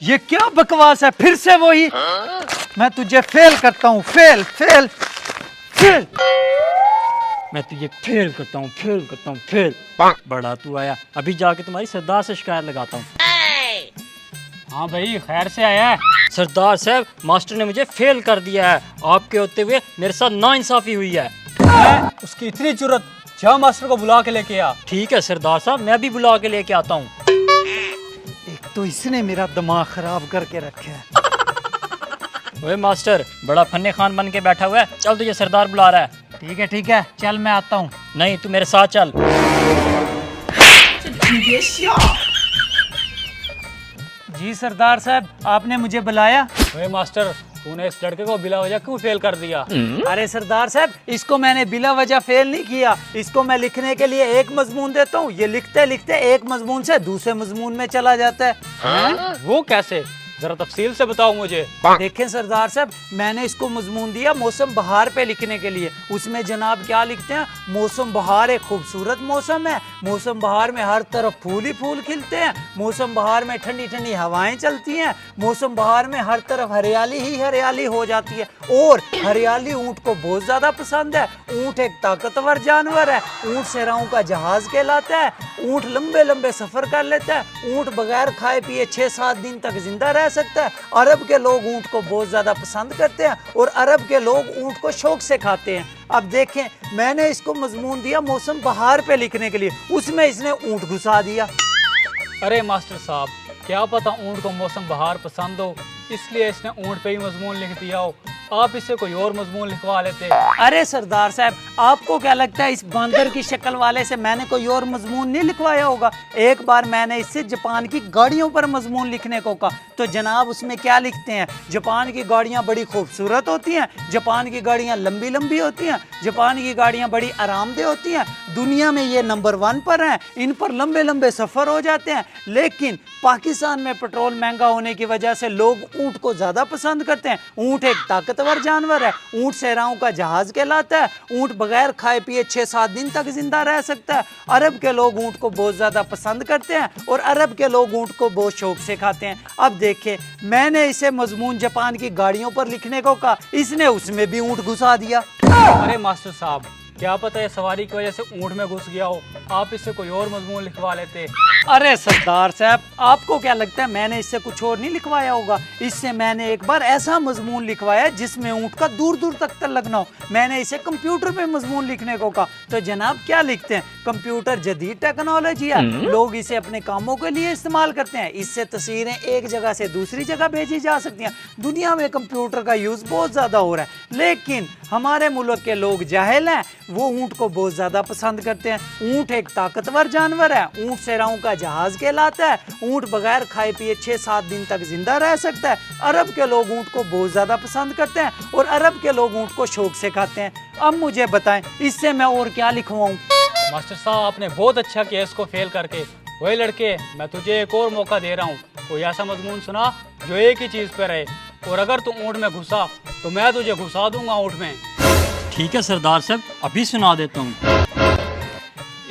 ये क्या बकवास है, फिर से वही। मैं तुझे फेल करता हूँ, फेल फेल फेल। मैं तुझे फेल करता हूँ, फेल करता हूँ, फेल। बड़ा तू आया, अभी जाके तुम्हारी सरदार से शिकायत लगाता हूँ। हाँ भाई, खैर से आया है? सरदार साहब, मास्टर ने मुझे फेल कर दिया है। आपके होते हुए मेरे साथ नाइंसाफी हुई है। उसकी इतनी जरूरत, जा मास्टर को बुला के लेके आ। ठीक है सरदार साहब, मैं भी बुला के लेके आता हूँ। एक तो इसने मेरा दिमाग खराब करके रखा है। ओए मास्टर, बड़ा फन्ने खान बन के बैठा हुआ है, चल तुझे सरदार बुला रहा है। ठीक है, चल मैं आता हूँ। नहीं, तू मेरे साथ चल। जी सरदार साहब, आपने मुझे बुलाया? ओए मास्टर, तूने इस लड़के को बिला वजह क्यों फेल कर दिया? अरे सरदार साहब, इसको मैंने बिला वजह फेल नहीं किया। इसको मैं लिखने के लिए एक मजमून देता हूँ, ये लिखते लिखते एक मजमून से दूसरे मजमून में चला जाता है। वो कैसे? जरा तफसील से बताओ मुझे। देखें सरदार साहब, मैंने इसको मजमून दिया मौसम बहार पे लिखने के लिए। उसमें जनाब क्या लिखते हैं? मौसम बहार एक खूबसूरत मौसम है। मौसम बहार में हर तरफ फूल ही फूल खिलते हैं। मौसम बहार में ठंडी ठंडी हवाएं चलती हैं। मौसम बहार में हर तरफ हरियाली ही हरियाली हो जाती है। और हरियाली ऊंट को बहुत ज्यादा पसंद है। ऊंट एक ताकतवर जानवर है। ऊंट सहराओं का जहाज कहलाता है। ऊंट लंबे लंबे सफर कर लेता है। ऊंट बगैर खाए पिए 6-7 दिन तक जिंदा रह सकता है। अरब के लोग ऊंट को बहुत ज्यादा पसंद करते हैं और अरब के लोग ऊंट को शौक से खाते हैं। अब देखें, मैंने इसको मजमून दिया मौसम बहार पे लिखने के लिए, उसमें इसने ऊंट घुसा दिया। अरे मास्टर साहब, क्या पता ऊंट को मौसम बहार पसंद हो, इसलिए इसने ऊंट पे ही मजमून लिख दिया हो। आप इससे कोई और मजमून लिखवा लेते। अरे सरदार साहब, आपको क्या लगता है इस बंदर की शक्ल वाले से मैंने कोई और मजमून नहीं लिखवाया होगा? एक बार मैंने इससे जापान की गाड़ियों पर मजमून लिखने को कहा, तो जनाब उसमें क्या लिखते हैं? जापान की गाड़ियाँ बड़ी खूबसूरत होती हैं, जापान की गाड़ियाँ लंबी लंबी होती हैं, जापान की गाड़ियाँ बड़ी आरामदेह होती हैं, दुनिया में ये नंबर 1 पर हैं, इन पर लंबे लंबे सफ़र हो जाते हैं। लेकिन पाकिस्तान में पेट्रोल महंगा होने की वजह से लोग ऊँट को ज़्यादा पसंद करते हैं। ऊँट एक ताकतवर जानवर है। ऊँट सहराओं का जहाज कहलाता है। ऊँट बगैर खाए पिए 6-7 दिन तक जिंदा रह सकता है। अरब के लोग ऊँट को बहुत ज़्यादा पसंद करते हैं और अरब के लोग ऊँट को बहुत शौक से खाते हैं। अब देखें, मैंने इसे मजमून जापान की गाड़ियों पर लिखने को कहा, इसने उसमें भी ऊँट घुसा दिया। अरे मास्टर साहब, क्या पता ये सवारी की वजह से ऊंट में घुस गया हो, आप इससे कोई और मजमून लिखवा लेते। अरे सरदार साहब, आपको क्या लगता है मैंने इससे कुछ और नहीं लिखवाया होगा? इससे मैंने एक बार ऐसा मजमून लिखवाया जिसमें ऊंट का दूर दूर तक लगना हो। मैंने इसे कंप्यूटर पे मजमून लिखने को कहा, तो जनाब क्या लिखते हैं? कंप्यूटर जदीद टेक्नोलॉजी है, लोग इसे अपने कामों के लिए इस्तेमाल करते हैं। इससे तस्वीरें एक जगह से दूसरी जगह भेजी जा सकती हैं। दुनिया में कंप्यूटर का यूज बहुत ज्यादा हो रहा है, लेकिन हमारे मुल्क के लोग जाहिल हैं, वो ऊंट को बहुत ज्यादा पसंद करते हैं। ऊंट एक ताकतवर जानवर है। ऊंट सहराओं का जहाज कहलाता है। ऊंट बगैर खाए पिए 6-7 दिन तक जिंदा रह सकता है। अरब के लोग ऊंट को बहुत ज्यादा पसंद करते हैं और अरब के लोग ऊंट को शौक से खाते हैं। अब मुझे बताएं, इससे मैं और क्या लिखवाऊं? मास्टर साहब, आपने बहुत अच्छा किया इसको फेल करके। वही लड़के, मैं तुझे एक और मौका दे रहा हूँ, कोई ऐसा मजमून सुना जो एक ही चीज पे रहे, और अगर तू ऊंट में घुसा तो मैं तुझे घुसा दूंगा ऊंट में। ठीक है सरदार साहब, अभी सुना देता हूँ।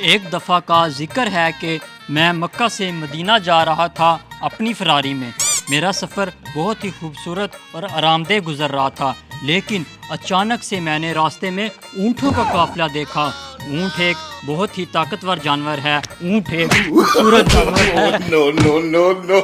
एक दफ़ा का जिक्र है कि मैं मक्का से मदीना जा रहा था अपनी फरारी में। मेरा सफ़र बहुत ही खूबसूरत और आरामदेह गुजर रहा था, लेकिन अचानक से मैंने रास्ते में ऊँटों का काफिला देखा। ऊँट एक बहुत ही ताकतवर जानवर है। ऊँट एक खूबसूरत जानवर है। No, no, no, no.